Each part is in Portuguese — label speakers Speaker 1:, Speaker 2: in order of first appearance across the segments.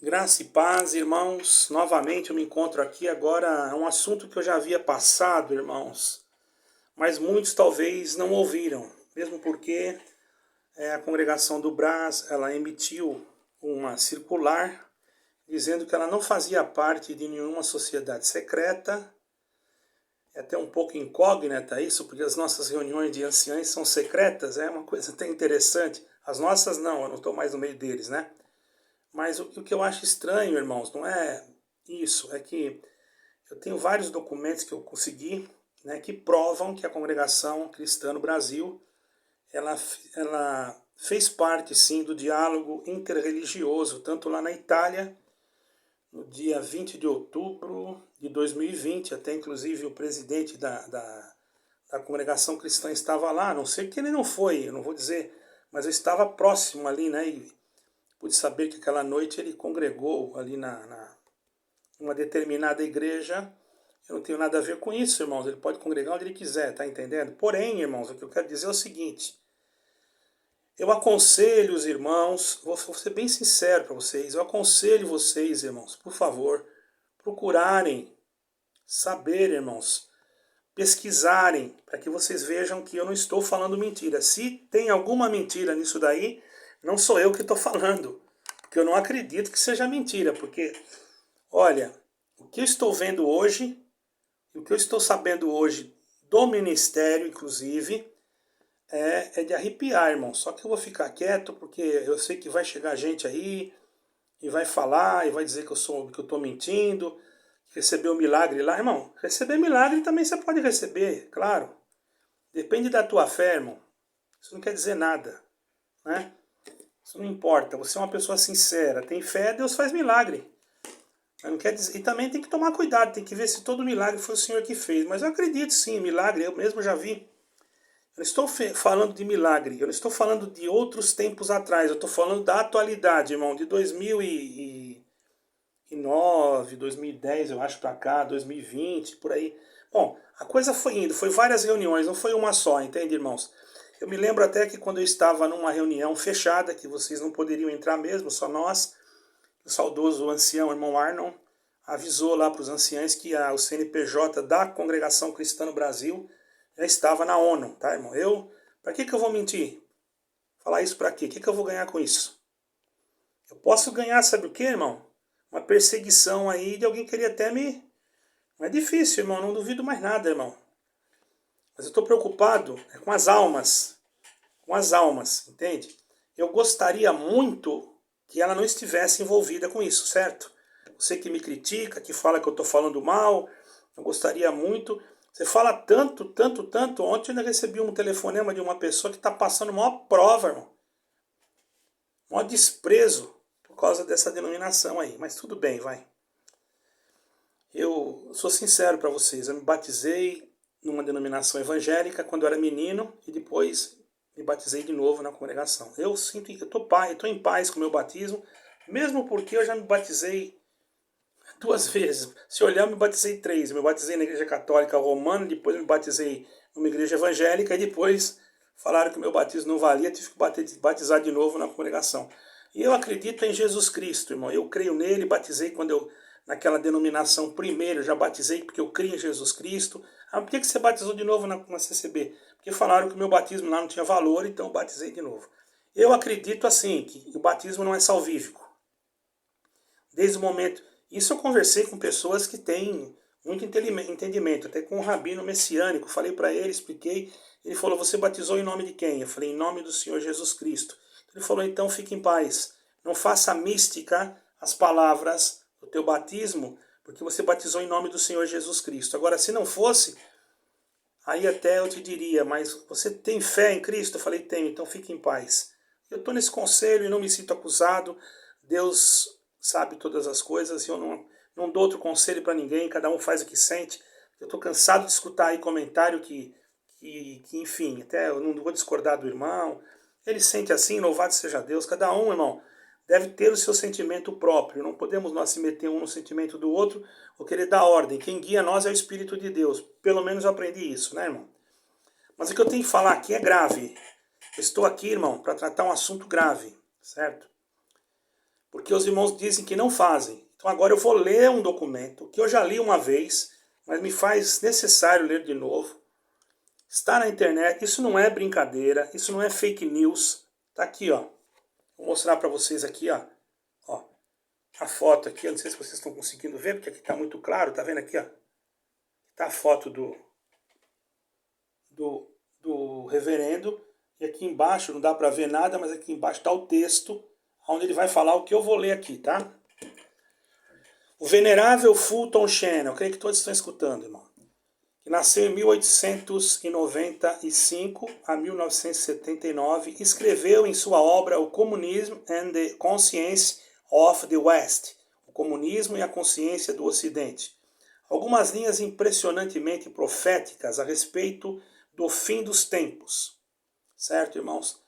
Speaker 1: Graça e paz, irmãos. Novamente eu me encontro aqui agora. É um assunto que eu já havia passado, irmãos, mas muitos talvez não ouviram, mesmo porque a congregação do Brás, ela emitiu uma circular dizendo que ela não fazia parte de nenhuma sociedade secreta. É até um pouco incógnita isso, porque as nossas reuniões de anciães são secretas, é uma coisa até interessante. As nossas não, eu não estou mais no meio deles, né? Mas o que eu acho estranho, irmãos, não é isso, é que eu tenho vários documentos que eu consegui, né, que provam que a congregação cristã no Brasil, ela, ela fez parte, sim, do diálogo interreligioso, tanto lá na Itália, no dia 20 de outubro de 2020, até inclusive o presidente da congregação cristã estava lá, a não sei que ele não foi, eu não vou dizer, mas eu estava próximo ali, né, e pude saber que aquela noite ele congregou ali uma determinada igreja. Eu não tenho nada a ver com isso, irmãos. Ele pode congregar onde ele quiser, tá entendendo? Porém, irmãos, o que eu quero dizer é o seguinte. Eu aconselho os irmãos, vou ser bem sincero para vocês, eu aconselho vocês, irmãos, por favor, procurarem saber, irmãos, pesquisarem, para que vocês vejam que eu não estou falando mentira. Se tem alguma mentira nisso daí, não sou eu que estou falando, porque eu não acredito que seja mentira, porque, olha, o que eu estou vendo hoje, o que eu estou sabendo hoje do ministério, inclusive, é de arrepiar, irmão. Só que eu vou ficar quieto, porque eu sei que vai chegar gente aí, e vai falar, e vai dizer que eu estou mentindo, que recebeu milagre lá. Irmão, receber milagre também você pode receber, claro. Depende da tua fé, irmão. Isso não quer dizer nada, né? Isso não importa. Você é uma pessoa sincera, tem fé, Deus faz milagre. Mas não quer dizer... E também tem que tomar cuidado, tem que ver se todo milagre foi o Senhor que fez. Mas eu acredito sim, milagre, eu mesmo já vi. Eu não estou falando de milagre, eu não estou falando de outros tempos atrás, eu estou falando da atualidade, irmão, de 2009, 2010, eu acho, para cá, 2020, por aí. Bom, a coisa foi indo, foi várias reuniões, não foi uma só, entende, irmãos? Eu me lembro até que quando eu estava numa reunião fechada, que vocês não poderiam entrar mesmo, só nós, o saudoso ancião, irmão Arnon, avisou lá para os anciães que o CNPJ da Congregação Cristã no Brasil já estava na ONU, tá, irmão? Para que eu vou mentir? Falar isso para quê? O que eu vou ganhar com isso? Eu posso ganhar, sabe o que, irmão? Uma perseguição aí de alguém querer até me... Não é difícil, irmão, não duvido mais nada, irmão. Mas eu estou preocupado com as almas, entende? Eu gostaria muito que ela não estivesse envolvida com isso, certo? Você que me critica, que fala que eu estou falando mal, eu gostaria muito. Você fala tanto, tanto, tanto. Ontem eu ainda recebi um telefonema de uma pessoa que está passando maior prova, irmão. Maior desprezo por causa dessa denominação aí. Mas tudo bem, vai. Eu sou sincero para vocês, eu me batizei numa denominação evangélica quando eu era menino e depois me batizei de novo na congregação. Eu estou em paz com o meu batismo, mesmo porque eu já me batizei duas vezes. Se olhar, eu me batizei três. Eu me batizei na igreja católica romana, depois me batizei numa igreja evangélica e depois falaram que o meu batismo não valia, tive que batizar de novo na congregação. E eu acredito em Jesus Cristo, irmão. Eu creio nele, batizei quando eu, naquela denominação primeiro, eu já batizei porque eu creio em Jesus Cristo. Ah, por que você batizou de novo na CCB? Porque falaram que o meu batismo lá não tinha valor, então eu batizei de novo. Eu acredito assim, que o batismo não é salvífico. Desde o momento... Isso eu conversei com pessoas que têm muito entendimento, até com um rabino messiânico. Falei para ele, expliquei. Ele falou, você batizou em nome de quem? Eu falei, em nome do Senhor Jesus Cristo. Ele falou, então fique em paz. Não faça mística as palavras do teu batismo, porque você batizou em nome do Senhor Jesus Cristo. Agora, se não fosse, aí até eu te diria, mas você tem fé em Cristo? Eu falei, tenho, então fique em paz. Eu estou nesse conselho e não me sinto acusado. Deus sabe todas as coisas e eu não dou outro conselho para ninguém, cada um faz o que sente. Eu estou cansado de escutar aí comentário que, enfim, até eu não vou discordar do irmão. Ele sente assim, louvado seja Deus. Cada um, irmão, deve ter o seu sentimento próprio. Não podemos nós se meter um no sentimento do outro ou querer dar ordem. Quem guia nós é o Espírito de Deus. Pelo menos eu aprendi isso, né, irmão? Mas o que eu tenho que falar aqui é grave. Eu estou aqui, irmão, para tratar um assunto grave, certo? porque os irmãos dizem que não fazem. Então agora eu vou ler um documento que eu já li uma vez, mas me faz necessário ler de novo. Está na internet, isso não é brincadeira, isso não é fake news. Tá aqui, ó. Vou mostrar para vocês aqui, ó. Ó. A foto aqui, eu não sei se vocês estão conseguindo ver, porque aqui está muito claro, tá vendo aqui, ó? Tá a foto do reverendo, e aqui embaixo, não dá para ver nada, mas aqui embaixo está o texto, onde ele vai falar o que eu vou ler aqui, tá? O venerável Fulton Sheen, eu creio que todos estão escutando, irmão, que nasceu em 1895 a 1979, escreveu em sua obra O Communism and the Conscience of the West, o comunismo e a consciência do Ocidente. Algumas linhas impressionantemente proféticas a respeito do fim dos tempos. Certo, irmãos?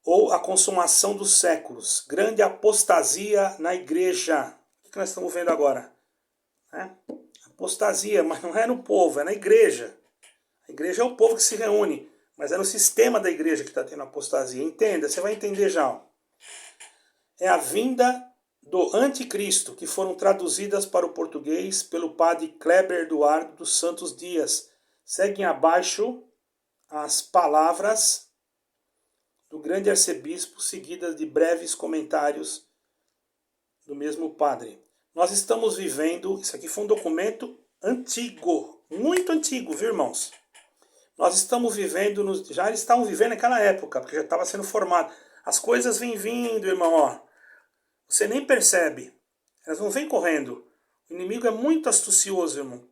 Speaker 1: Ou a consumação dos séculos. Grande apostasia na igreja. O que nós estamos vendo agora? Apostasia, mas não é no povo, é na igreja. A igreja é o povo que se reúne, mas é no sistema da igreja que está tendo apostasia. Entenda, você vai entender já. É a vinda do anticristo, que foram traduzidas para o português pelo padre Kleber Eduardo dos Santos Dias. Seguem abaixo as palavras do grande arcebispo, seguidas de breves comentários do mesmo padre. Nós estamos vivendo, isso aqui foi um documento antigo, muito antigo, viu, irmãos? Nós estamos vivendo, já eles estavam vivendo naquela época, porque já estava sendo formado. As coisas vêm vindo, irmão, ó. Você nem percebe, elas não vêm correndo. O inimigo é muito astucioso, irmão.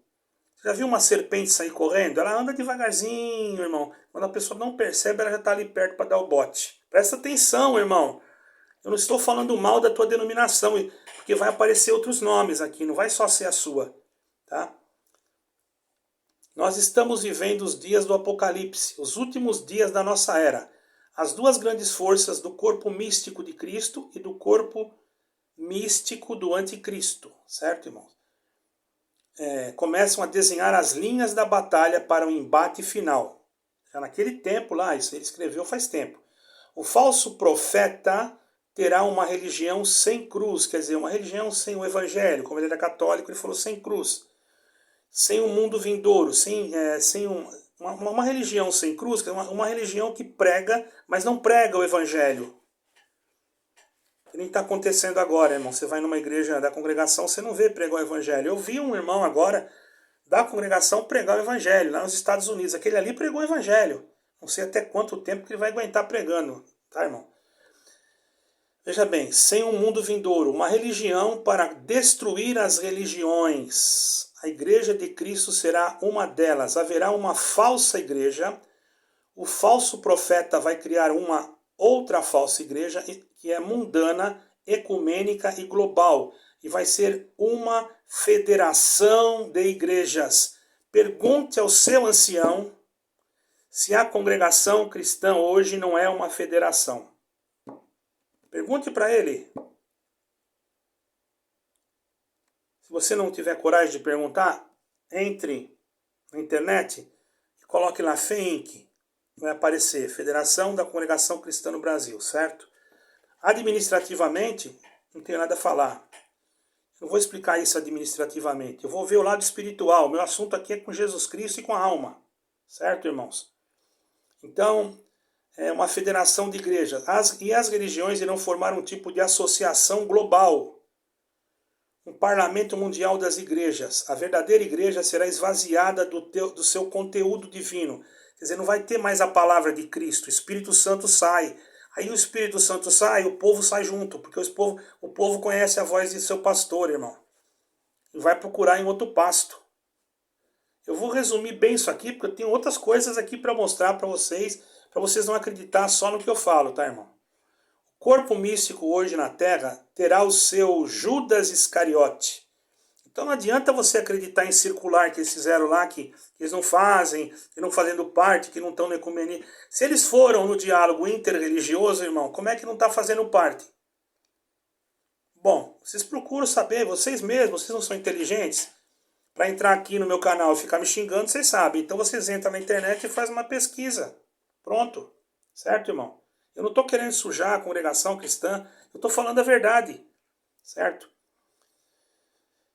Speaker 1: Você já viu uma serpente sair correndo? Ela anda devagarzinho, irmão. Quando a pessoa não percebe, ela já está ali perto para dar o bote. Presta atenção, irmão. Eu não estou falando mal da tua denominação, porque vai aparecer outros nomes aqui, não vai só ser a sua. Tá? Nós estamos vivendo os dias do Apocalipse, os últimos dias da nossa era. As duas grandes forças do corpo místico de Cristo e do corpo místico do anticristo. Certo, irmãos? Começam a desenhar as linhas da batalha para o embate final. Já naquele tempo lá, isso ele escreveu faz tempo. O falso profeta terá uma religião sem cruz, quer dizer, uma religião sem o evangelho. Como ele era católico, ele falou sem cruz. Sem um mundo vindouro, sem uma religião sem cruz, que é uma religião que prega, mas não prega o evangelho. Que nem está acontecendo agora, irmão. Você vai numa igreja da congregação, você não vê pregar o evangelho. Eu vi um irmão agora da congregação pregar o evangelho lá nos Estados Unidos. Aquele ali pregou o evangelho. Não sei até quanto tempo que ele vai aguentar pregando, tá, irmão? Veja bem, sem um mundo vindouro, uma religião para destruir as religiões. A igreja de Cristo será uma delas. Haverá uma falsa igreja. O falso profeta vai criar uma outra falsa igreja que é mundana, ecumênica e global. E vai ser uma federação de igrejas. Pergunte ao seu ancião se a congregação cristã hoje não é uma federação. Pergunte para ele. Se você não tiver coragem de perguntar, entre na internet e coloque lá FEINC. Vai aparecer Federação da Congregação Cristã no Brasil, certo? Administrativamente, não tenho nada a falar. Eu não vou explicar isso administrativamente. Eu vou ver o lado espiritual. Meu assunto aqui é com Jesus Cristo e com a alma. Certo, irmãos? Então, é uma federação de igrejas. E as religiões irão formar um tipo de associação global. Um parlamento mundial das igrejas. A verdadeira igreja será esvaziada do seu conteúdo divino. Quer dizer, não vai ter mais a palavra de Cristo. O Espírito Santo sai. Aí o Espírito Santo sai, o povo sai junto. Porque o povo conhece a voz de seu pastor, irmão. E vai procurar em outro pasto. Eu vou resumir bem isso aqui, porque eu tenho outras coisas aqui para mostrar para vocês não acreditar só no que eu falo, tá, irmão? O corpo místico hoje na Terra terá o seu Judas Iscariote. Então não adianta você acreditar em circular que eles fizeram lá, que eles não fazem, que não fazendo parte, que não estão no ecumenismo. Se eles foram no diálogo interreligioso, irmão, como é que não está fazendo parte? Bom, vocês procuram saber, vocês mesmos, vocês não são inteligentes? Para entrar aqui no meu canal e ficar me xingando, vocês sabem. Então vocês entram na internet e fazem uma pesquisa. Pronto. Certo, irmão? Eu não estou querendo sujar a congregação cristã, eu estou falando a verdade, certo?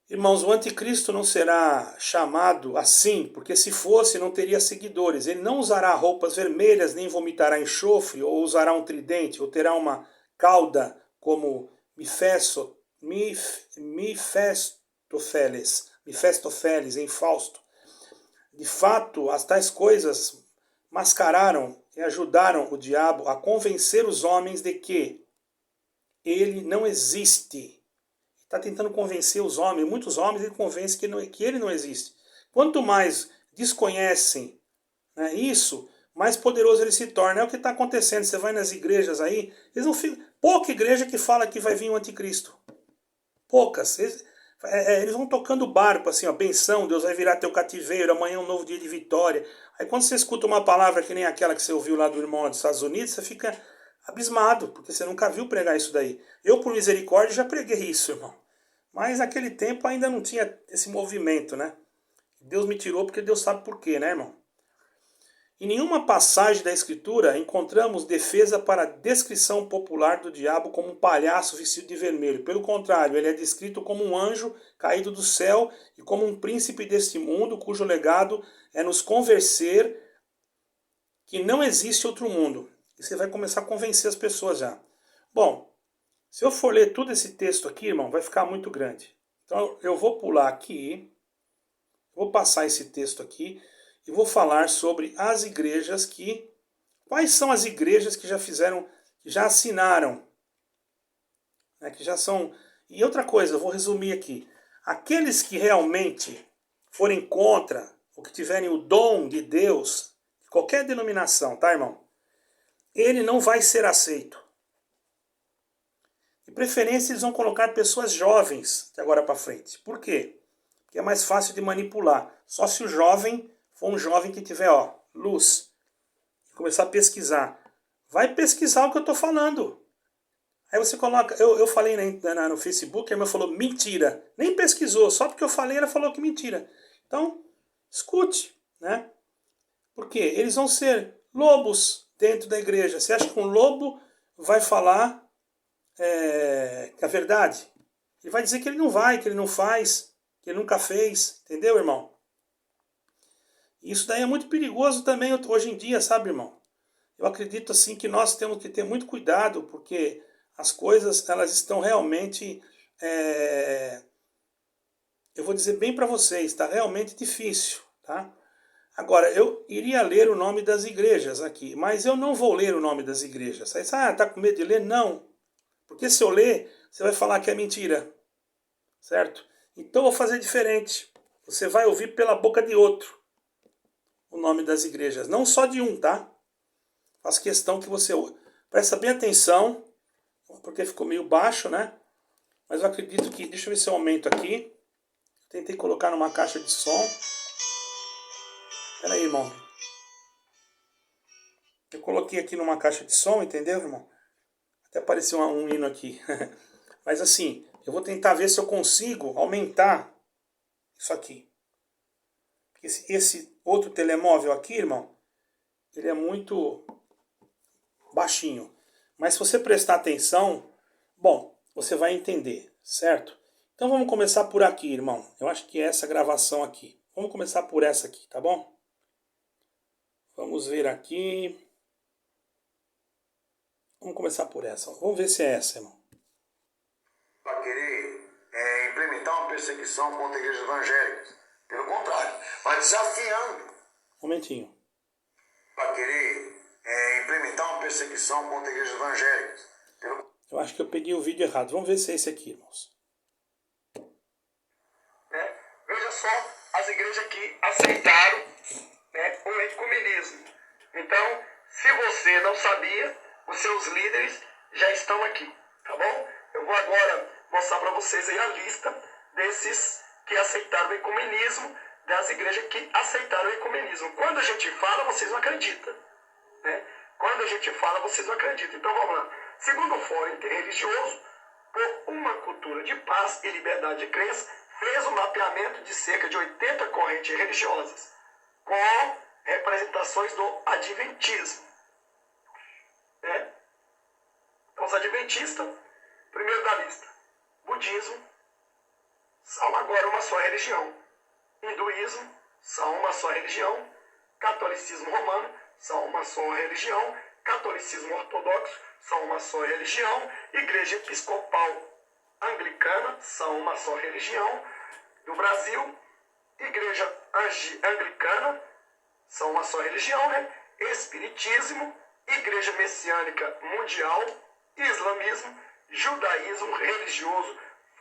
Speaker 1: Irmãos, o anticristo não será chamado assim, porque se fosse não teria seguidores. Ele não usará roupas vermelhas, nem vomitará enxofre, ou usará um tridente, ou terá uma cauda como Mefistófeles em Fausto. De fato, as tais coisas mascararam e ajudaram o diabo a convencer os homens de que ele não existe. Está tentando convencer os homens, muitos homens ele convence que ele não existe. Quanto mais desconhecem, né, isso, mais poderoso ele se torna. É o que está acontecendo. Você vai nas igrejas aí, eles não ficam, pouca igreja que fala que vai vir o anticristo. Poucas. Eles vão tocando barco, assim, ó, benção, Deus vai virar teu cativeiro, amanhã é um novo dia de vitória. Aí quando você escuta uma palavra que nem aquela que você ouviu lá do irmão lá dos Estados Unidos, você fica abismado, porque você nunca viu pregar isso daí. Eu, por misericórdia, já preguei isso, irmão. Mas naquele tempo ainda não tinha esse movimento, né? Deus me tirou porque Deus sabe por quê, né, irmão? Em nenhuma passagem da Escritura encontramos defesa para a descrição popular do diabo como um palhaço vestido de vermelho. Pelo contrário, ele é descrito como um anjo caído do céu e como um príncipe deste mundo, cujo legado é nos convencer que não existe outro mundo. E você vai começar a convencer as pessoas já. Bom, se eu for ler todo esse texto aqui, irmão, vai ficar muito grande. Então eu vou pular aqui, vou passar esse texto aqui e vou falar sobre as igrejas que... Quais são as igrejas que já fizeram, que já assinaram, né, que já são... E outra coisa, eu vou resumir aqui. Aqueles que realmente forem contra, ou que tiverem o dom de Deus, qualquer denominação, tá, irmão? Ele não vai ser aceito. De preferência, eles vão colocar pessoas jovens de agora para frente. Por quê? Porque é mais fácil de manipular. Só se o jovem for um jovem que tiver, ó, luz, e começar a pesquisar. Vai pesquisar o que eu estou falando. Aí você coloca... Eu falei no Facebook, a irmã falou mentira. Nem pesquisou, só porque eu falei, ela falou que mentira. Então, escute, né? Porque eles vão ser lobos dentro da igreja. Você acha que um lobo vai falar que é a verdade? Ele vai dizer que ele não vai, que ele não faz, que ele nunca fez. Entendeu, irmão? Isso daí é muito perigoso também hoje em dia, sabe, irmão? Eu acredito assim que nós temos que ter muito cuidado, porque as coisas elas estão realmente, eu vou dizer bem para vocês, está realmente difícil, tá? Agora, eu iria ler o nome das igrejas aqui, mas eu não vou ler o nome das igrejas. Aí, tá com medo de ler? Não. Porque se eu ler, você vai falar que é mentira, certo? Então eu vou fazer diferente. Você vai ouvir pela boca de outro o nome das igrejas, não só de um, tá? Faço questão que você presta bem atenção, porque ficou meio baixo, né? Mas eu acredito que... Deixa eu ver se eu aumento aqui. Tentei colocar numa caixa de som. Pera aí, irmão. Eu coloquei aqui numa caixa de som, entendeu, irmão? Até apareceu um hino aqui. Mas assim, eu vou tentar ver se eu consigo aumentar isso aqui. Esse outro telemóvel aqui, irmão, ele é muito baixinho. Mas se você prestar atenção, bom, você vai entender, certo? Então vamos começar por aqui, irmão. Eu acho que é essa gravação aqui. Vamos começar por essa aqui, tá bom? Vamos ver aqui. Vamos começar por essa. Vamos ver se é essa, irmão.
Speaker 2: Para querer implementar uma perseguição contra igrejas evangélicas. Pelo contrário, vai desafiando.
Speaker 1: Um momentinho.
Speaker 2: Para querer implementar uma perseguição contra igrejas evangélicas.
Speaker 1: Eu acho que eu peguei o vídeo errado. Vamos ver se é esse aqui, irmãos.
Speaker 2: Veja só as igrejas que aceitaram o ecumenismo. Então, se você não sabia, os seus líderes já estão aqui, tá bom? Eu vou agora mostrar para vocês aí a lista desses que aceitaram o ecumenismo, das igrejas que aceitaram o ecumenismo. Quando a gente fala, vocês não acreditam, né? Quando a gente fala, vocês não acreditam. Então vamos lá. Segundo o Fórum Interreligioso, por uma cultura de paz e liberdade de crença, fez um mapeamento de cerca de 80 correntes religiosas, com representações do adventismo. somos adventistas, primeiro da lista. Budismo, são agora uma só religião. Hinduísmo, são uma só religião. Catolicismo romano, são uma só religião. Catolicismo ortodoxo, são uma só religião. Igreja Episcopal Anglicana, são uma só religião. Do Brasil, Igreja Anglicana, são uma só religião, né? Espiritismo, Igreja Messiânica Mundial, Islamismo, Judaísmo religioso,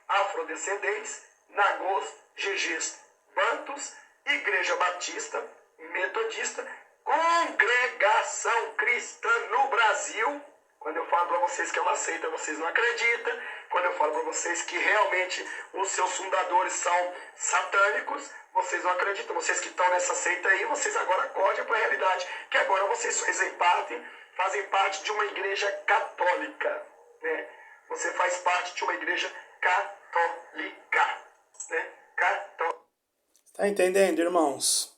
Speaker 2: afrodescendentes, Nagôs, Gegês, Bantus, Igreja Batista, Metodista, Congregação Cristã no Brasil. Quando eu falo para vocês que é uma seita, vocês não acreditam. Quando eu falo para vocês que realmente os seus fundadores são satânicos, vocês não acreditam. Vocês que estão nessa seita aí, vocês agora acordem para a realidade. Que agora vocês fazem parte de uma igreja católica, né? Você faz parte de uma igreja católica, né?
Speaker 1: Tá entendendo, irmãos?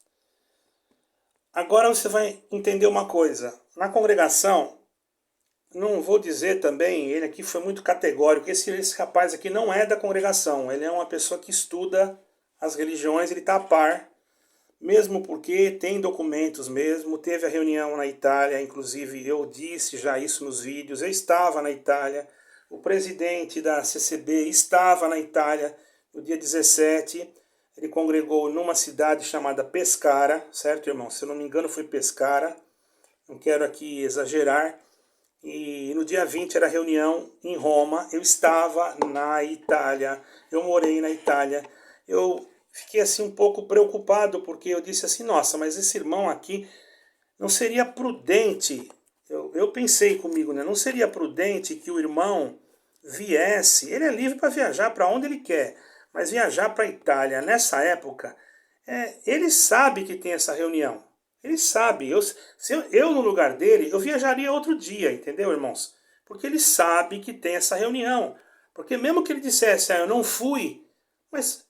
Speaker 1: Agora você vai entender uma coisa. Na congregação, não vou dizer também, ele aqui foi muito categórico, esse rapaz aqui não é da congregação, ele é uma pessoa que estuda as religiões, ele está a par, mesmo porque tem documentos mesmo, teve a reunião na Itália, inclusive eu disse já isso nos vídeos, eu estava na Itália, o presidente da CCB estava na Itália no dia 17, ele congregou numa cidade chamada Pescara, certo, irmão? Se eu não me engano foi Pescara, não quero aqui exagerar. E no dia 20 era reunião em Roma, eu estava na Itália, eu morei na Itália. Eu fiquei assim um pouco preocupado, porque eu disse assim, nossa, mas esse irmão aqui não seria prudente, eu pensei comigo, né? Não seria prudente que o irmão viesse, ele é livre para viajar para onde ele quer, mas viajar para a Itália nessa época, ele sabe que tem essa reunião. Ele sabe, eu no lugar dele, eu viajaria outro dia, entendeu, irmãos? Porque ele sabe que tem essa reunião. Porque mesmo que ele dissesse, eu não fui, mas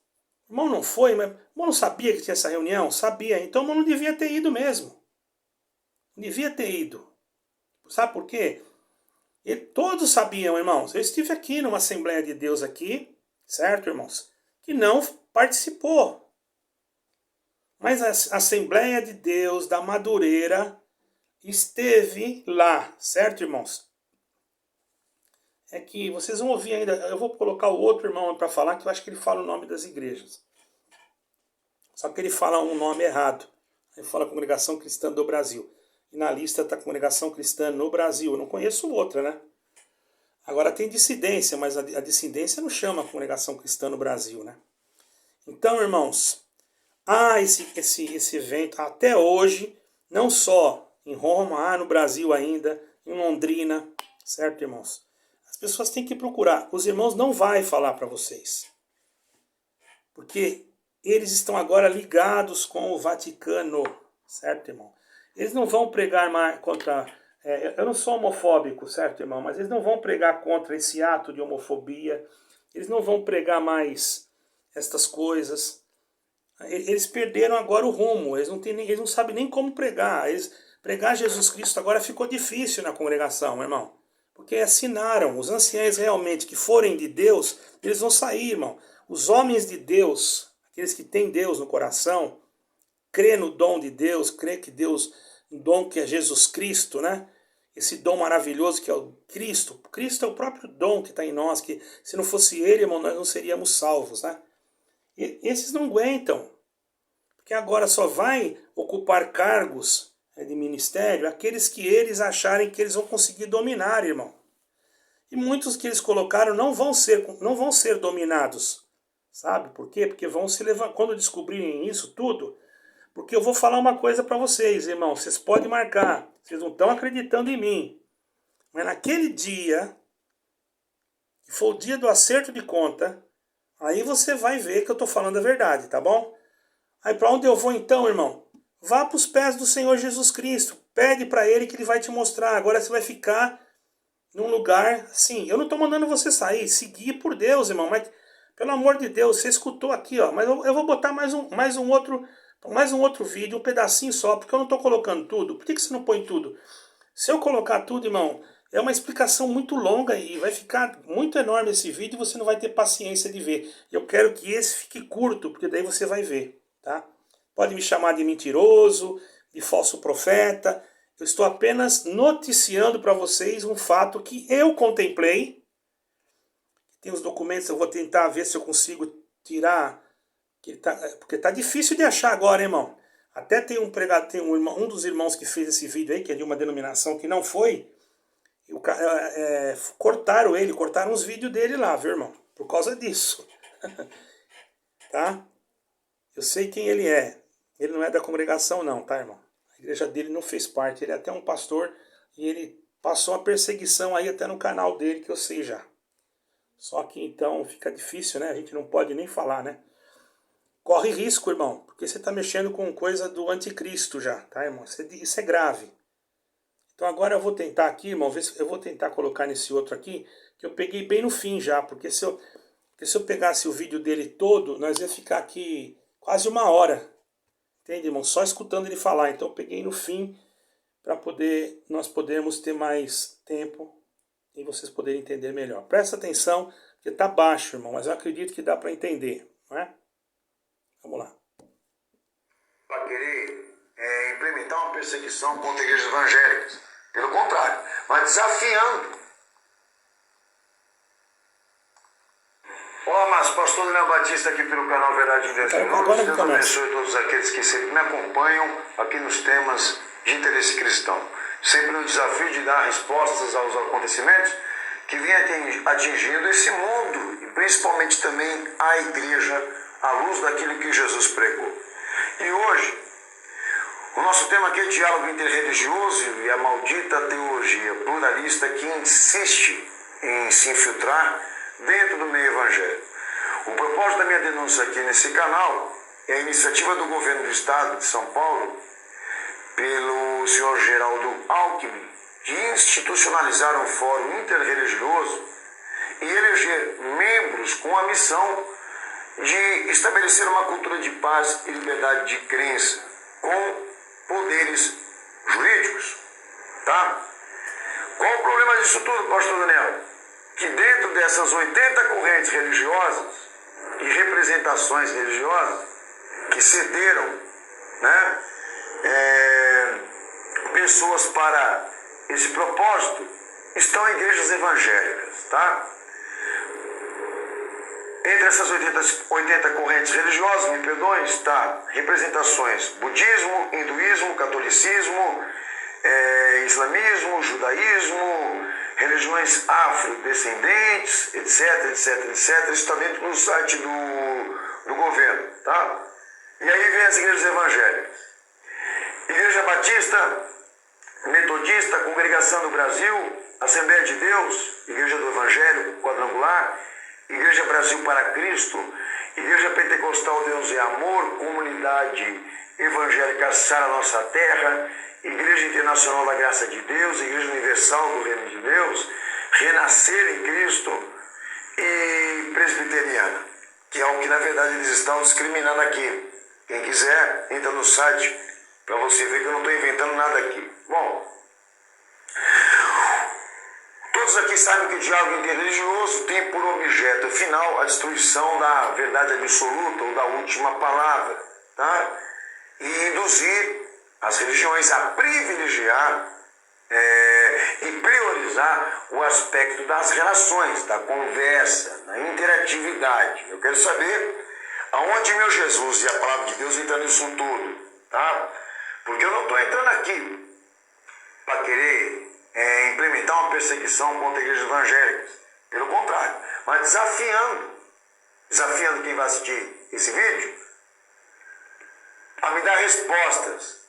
Speaker 1: o irmão não foi, mas o irmão não sabia que tinha essa reunião? Sabia, então o irmão não devia ter ido mesmo. Não devia ter ido. Sabe por quê? Todos sabiam, irmãos, eu estive aqui numa Assembleia de Deus aqui, certo, irmãos? Que não participou. Mas a Assembleia de Deus da Madureira esteve lá, certo, irmãos? É que vocês vão ouvir ainda, eu vou colocar o outro irmão para falar, que eu acho que ele fala o nome das igrejas. Só que ele fala um nome errado. Ele fala Congregação Cristã do Brasil. E na lista está Congregação Cristã no Brasil. Eu não conheço outra, né? Agora tem dissidência, mas a dissidência não chama Congregação Cristã no Brasil, né? Então, irmãos, esse evento até hoje, não só em Roma, no Brasil ainda, em Londrina, certo, irmãos? As pessoas têm que procurar. Os irmãos não vão falar para vocês. Porque eles estão agora ligados com o Vaticano, certo, irmão? Eles não vão pregar mais contra... eu não sou homofóbico, certo, irmão? Mas eles não vão pregar contra esse ato de homofobia. Eles não vão pregar mais estas coisas. Eles perderam agora o rumo. Eles não sabem nem como pregar. Pregar Jesus Cristo agora ficou difícil na congregação, irmão. Porque assinaram. Os anciães realmente que forem de Deus, eles vão sair, irmão. Os homens de Deus, aqueles que têm Deus no coração, crê no dom de Deus, crê que Deus, o dom que é Jesus Cristo, né? Esse dom maravilhoso que é o Cristo. Cristo é o próprio dom que está em nós, que se não fosse Ele, irmão, nós não seríamos salvos, né? E esses não aguentam, porque agora só vai ocupar cargos de ministério aqueles que eles acharem que eles vão conseguir dominar, irmão. E muitos que eles colocaram não vão ser dominados. Sabe por quê? Porque vão se levantar, quando descobrirem isso tudo. Porque eu vou falar uma coisa para vocês, irmão. Vocês podem marcar. Vocês não estão acreditando em mim. Mas naquele dia, que foi o dia do acerto de conta, aí você vai ver que eu estou falando a verdade, tá bom? Aí para onde eu vou então, irmão? Vá para os pés do Senhor Jesus Cristo. Pede para Ele que Ele vai te mostrar. Agora você vai ficar num lugar... Sim, eu não estou mandando você sair. Seguir por Deus, irmão. Mas, pelo amor de Deus, você escutou aqui, ó. Mas eu vou botar mais um outro vídeo, um pedacinho só, porque eu não estou colocando tudo. Por que você não põe tudo? Se eu colocar tudo, irmão, é uma explicação muito longa e vai ficar muito enorme esse vídeo e você não vai ter paciência de ver. Eu quero que esse fique curto, porque daí você vai ver, tá? Pode me chamar de mentiroso, de falso profeta. Eu estou apenas noticiando para vocês um fato que eu contemplei. Tem os documentos, eu vou tentar ver se eu consigo tirar, porque tá difícil de achar agora, hein, irmão. Até tem um dos irmãos que fez esse vídeo aí, que é de uma denominação que não foi, cortaram os vídeos dele lá, viu, irmão? Por causa disso. Tá? Eu sei quem ele é. Ele não é da congregação não, tá, irmão? A igreja dele não fez parte, ele é até um pastor e ele passou uma perseguição aí até no canal dele, que eu sei já. Só que então fica difícil, né? A gente não pode nem falar, né? Corre risco, irmão, porque você está mexendo com coisa do anticristo já, tá, irmão? Isso é grave. Então agora eu vou tentar aqui, irmão, eu vou tentar colocar nesse outro aqui, que eu peguei bem no fim já, porque se eu pegasse o vídeo dele todo, nós ia ficar aqui quase 1 hora. Entende, irmão? Só escutando ele falar. Então eu peguei no fim para nós podermos ter mais tempo e vocês poderem entender melhor. Presta atenção, porque está baixo, irmão, mas eu acredito que dá para entender, não é? Vamos lá.
Speaker 3: Para querer implementar uma perseguição contra igrejas evangélicas. Pelo contrário, mas desafiando. Olá, mas pastor Daniel Batista aqui pelo canal Verdade em Deus. Deus abençoe todos aqueles que sempre me acompanham aqui nos temas de interesse cristão. Sempre no desafio de dar respostas aos acontecimentos que vêm atingindo esse mundo e principalmente também a igreja à luz daquilo que Jesus pregou. E hoje, o nosso tema aqui é diálogo interreligioso e a maldita teologia pluralista que insiste em se infiltrar dentro do meio evangélico. O propósito da minha denúncia aqui nesse canal é a iniciativa do governo do estado de São Paulo, pelo senhor Geraldo Alckmin, de institucionalizar um fórum interreligioso e eleger membros com a missão de estabelecer uma cultura de paz e liberdade de crença com poderes jurídicos, tá? Qual o problema disso tudo, pastor Daniel? Que dentro dessas 80 correntes religiosas e representações religiosas que cederam, né, pessoas para esse propósito, estão igrejas evangélicas, tá? Entre essas 80 correntes religiosas, me perdoem, está representações budismo, hinduísmo, catolicismo, islamismo, judaísmo, religiões afrodescendentes, etc. Está dentro do site do governo, tá? E aí vem as igrejas evangélicas. Igreja Batista, Metodista, Congregação do Brasil, Assembleia de Deus, Igreja do Evangelho Quadrangular, Igreja Brasil para Cristo, Igreja Pentecostal Deus é Amor, Comunidade Evangélica Sara Nossa Terra, Igreja Internacional da Graça de Deus, Igreja Universal do Reino de Deus, Renascer em Cristo e Presbiteriana, que é o que na verdade eles estão discriminando aqui. Quem quiser, entra no site para você ver que eu não estou inventando nada aqui. Bom, todos aqui sabem que o diálogo interreligioso tem por objeto final a destruição da verdade absoluta ou da última palavra, tá? E induzir as religiões a privilegiar e priorizar o aspecto das relações, da conversa, da interatividade. Eu quero saber aonde meu Jesus e a palavra de Deus entram nisso tudo, tá? Porque eu não estou entrando aqui para querer implementar uma perseguição contra igrejas evangélicas. Pelo contrário, mas desafiando quem vai assistir esse vídeo a me dar respostas.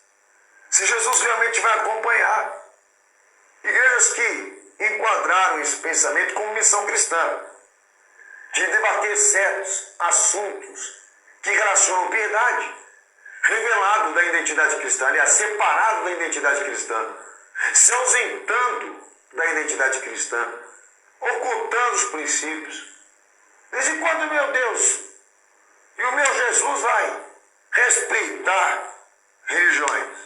Speaker 3: Se Jesus realmente vai acompanhar igrejas que enquadraram esse pensamento como missão cristã, de debater certos assuntos que relacionam piedade, revelado da identidade cristã, aliás, separado da identidade cristã, se ausentando da identidade cristã, ocultando os princípios. Desde quando, meu Deus, e o meu Jesus vai respeitar religiões?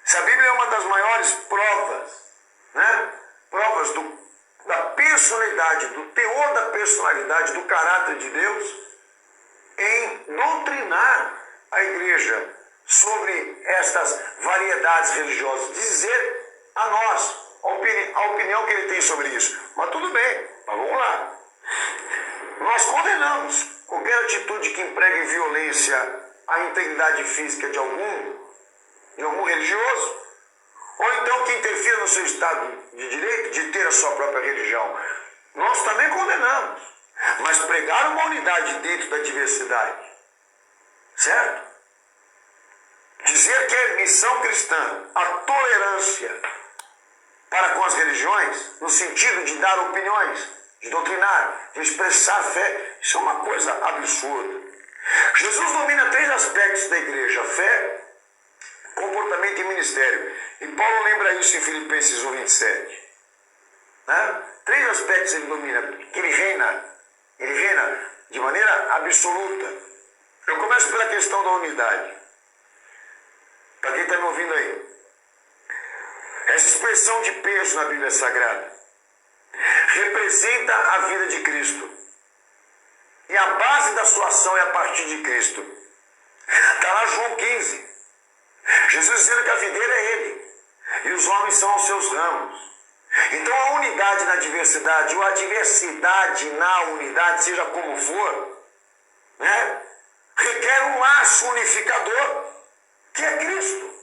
Speaker 3: Se a Bíblia é uma das maiores provas, né, provas da personalidade, do teor da personalidade, do caráter de Deus, em doutrinar a igreja sobre estas variedades religiosas, dizer a nós a opinião que ele tem sobre isso. Mas tudo bem, mas vamos lá. Nós condenamos qualquer atitude que empregue violência à integridade física de algum religioso, ou então que interfira no seu estado de direito de ter a sua própria religião. Nós também condenamos, mas pregar uma unidade dentro da diversidade, certo? Dizer que é missão cristã a tolerância para com as religiões, no sentido de dar opiniões, de doutrinar, de expressar fé, isso é uma coisa absurda. Jesus domina 3 aspectos da igreja: fé, comportamento e ministério. E Paulo lembra isso em Filipenses 1:27. Né? 3 aspectos ele domina, que ele reina de maneira absoluta. Eu começo pela questão da unidade. Para quem está me ouvindo aí, essa expressão de peso na Bíblia Sagrada representa a vida de Cristo. E a base da sua ação é a partir de Cristo. Está lá João 15. Jesus dizendo que a videira é Ele e os homens são os seus ramos. Então a unidade na diversidade, ou a diversidade na unidade, seja como for, né, requer um laço unificador, que é Cristo.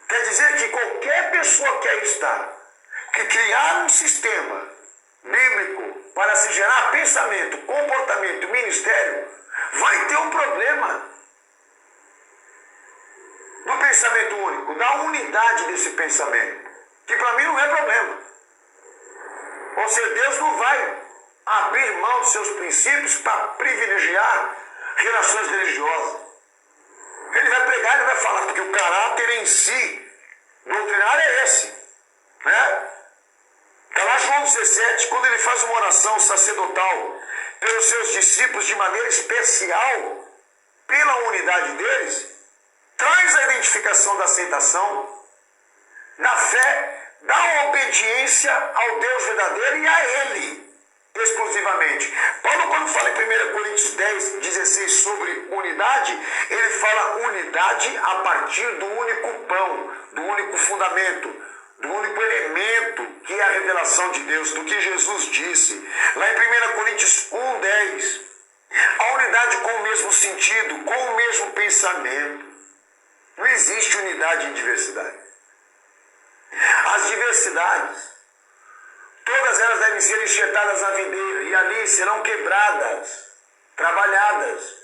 Speaker 3: Quer dizer que qualquer pessoa que aí está, que criar um sistema bíblico para se gerar pensamento, comportamento, ministério, vai ter um problema do pensamento único, da unidade desse pensamento, que para mim não é problema. Ou seja, Deus não vai abrir mão dos seus princípios para privilegiar relações religiosas. Ele vai pregar, ele vai falar, porque o caráter em si doutrinário é esse, né? Está lá João 17, quando ele faz uma oração sacerdotal pelos seus discípulos de maneira especial, pela unidade deles, traz a identificação da aceitação, da fé, da obediência ao Deus verdadeiro e a Ele exclusivamente. Paulo, quando fala em 1 Coríntios 10:16 sobre unidade, ele fala unidade a partir do único pão, do único fundamento, do único elemento que é a revelação de Deus, do que Jesus disse. Lá em 1 Coríntios 1:10, a unidade com o mesmo sentido, com o mesmo pensamento. Não existe unidade em diversidade. As diversidades, todas elas devem ser enxertadas na videira e ali serão quebradas, trabalhadas,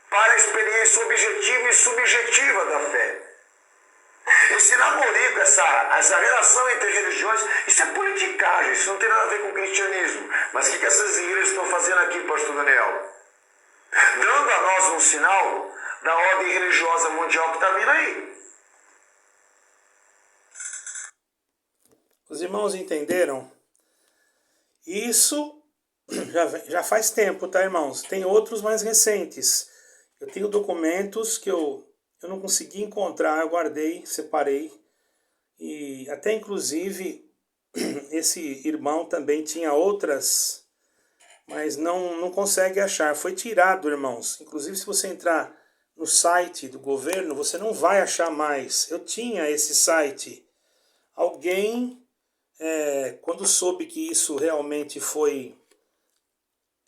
Speaker 3: para a experiência objetiva e subjetiva da fé. Esse namorico, essa relação entre religiões, isso é politicagem, isso não tem nada a ver com o cristianismo. Mas o que essas igrejas estão fazendo aqui, pastor Daniel? Dando a nós um sinal da ordem religiosa mundial que está vindo aí.
Speaker 1: Os irmãos entenderam? Isso já faz tempo, tá, irmãos? Tem outros mais recentes. Eu tenho documentos que eu não consegui encontrar, eu guardei, separei. E até inclusive esse irmão também tinha outras, mas não consegue achar. Foi tirado, irmãos. Inclusive, se você entrar no site do governo, você não vai achar mais. Eu tinha esse site. Alguém, quando soube que isso realmente foi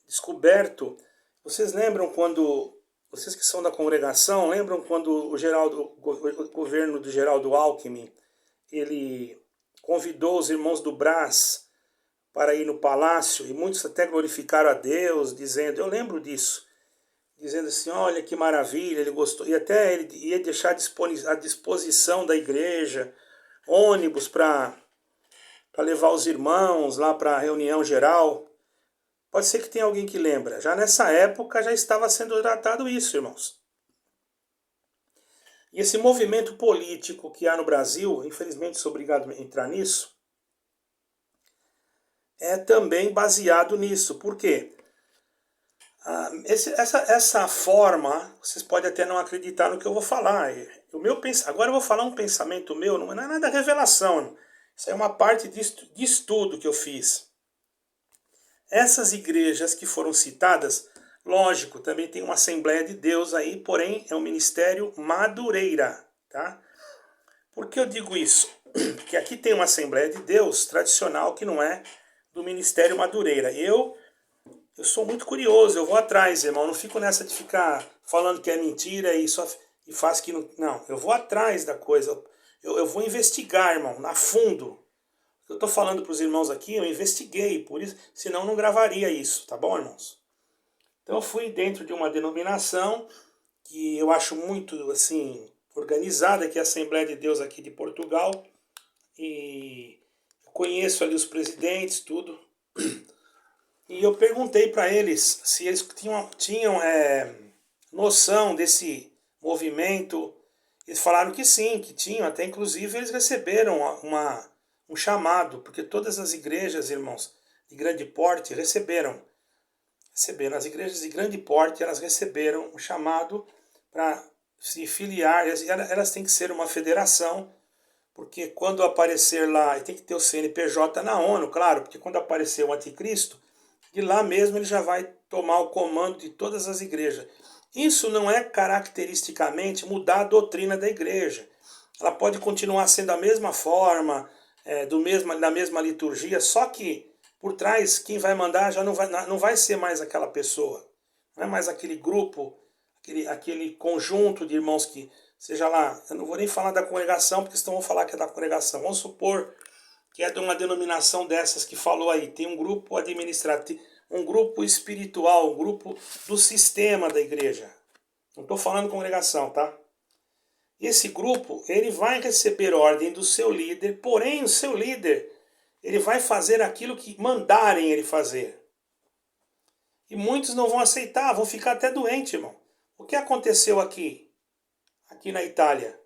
Speaker 1: descoberto, vocês lembram quando, vocês que são da congregação, lembram quando o governo do Geraldo Alckmin, ele convidou os irmãos do Brás para ir no palácio, e muitos até glorificaram a Deus, dizendo, eu lembro disso, dizendo assim, olha que maravilha, ele gostou, e até ele ia deixar à disposição da igreja ônibus para levar os irmãos lá para a reunião geral. Pode ser que tenha alguém que lembra. Já nessa época já estava sendo tratado isso, irmãos. E esse movimento político que há no Brasil, infelizmente sou obrigado a entrar nisso, é também baseado nisso. Por quê? Essa forma, vocês podem até não acreditar no que eu vou falar. Agora eu vou falar um pensamento meu, não é nada revelação. Isso é uma parte de estudo que eu fiz. Essas igrejas que foram citadas, lógico, também tem uma Assembleia de Deus aí, porém é um ministério Madureira, tá? Por que eu digo isso? Porque aqui tem uma Assembleia de Deus tradicional que não é do Ministério Madureira. Eu sou muito curioso, eu vou atrás, irmão. Não fico nessa de ficar falando que é mentira e faz que não. Não, eu vou atrás da coisa. Eu vou investigar, irmão, a fundo. O que eu estou falando para os irmãos aqui, eu investiguei, por isso, senão eu não gravaria isso, tá bom, irmãos? Então eu fui dentro de uma denominação que eu acho muito, assim, organizada, que é a Assembleia de Deus aqui de Portugal. E eu conheço ali os presidentes, tudo. E eu perguntei para eles se eles tinham noção desse movimento. Eles falaram que sim, que tinham. Até inclusive eles receberam um chamado, porque todas as igrejas, irmãos, de grande porte receberam. As igrejas de grande porte, elas receberam um chamado para se filiar. Elas têm que ser uma federação, porque quando aparecer lá, tem que ter o CNPJ na ONU, claro, porque quando aparecer o anticristo, de lá mesmo ele já vai tomar o comando de todas as igrejas. Isso não é caracteristicamente mudar a doutrina da igreja. Ela pode continuar sendo da mesma forma, da mesma liturgia, só que por trás quem vai mandar já não vai ser mais aquela pessoa. Não é mais aquele grupo, aquele conjunto de irmãos que, seja lá, eu não vou nem falar da congregação, porque senão vão falar que é da congregação. Vamos supor que é de uma denominação dessas que falou aí, tem um grupo administrativo, um grupo espiritual, um grupo do sistema da igreja. Não estou falando congregação, tá? Esse grupo, ele vai receber ordem do seu líder, porém o seu líder, ele vai fazer aquilo que mandarem ele fazer. E muitos não vão aceitar, vão ficar até doentes, irmão. O que aconteceu aqui na Itália?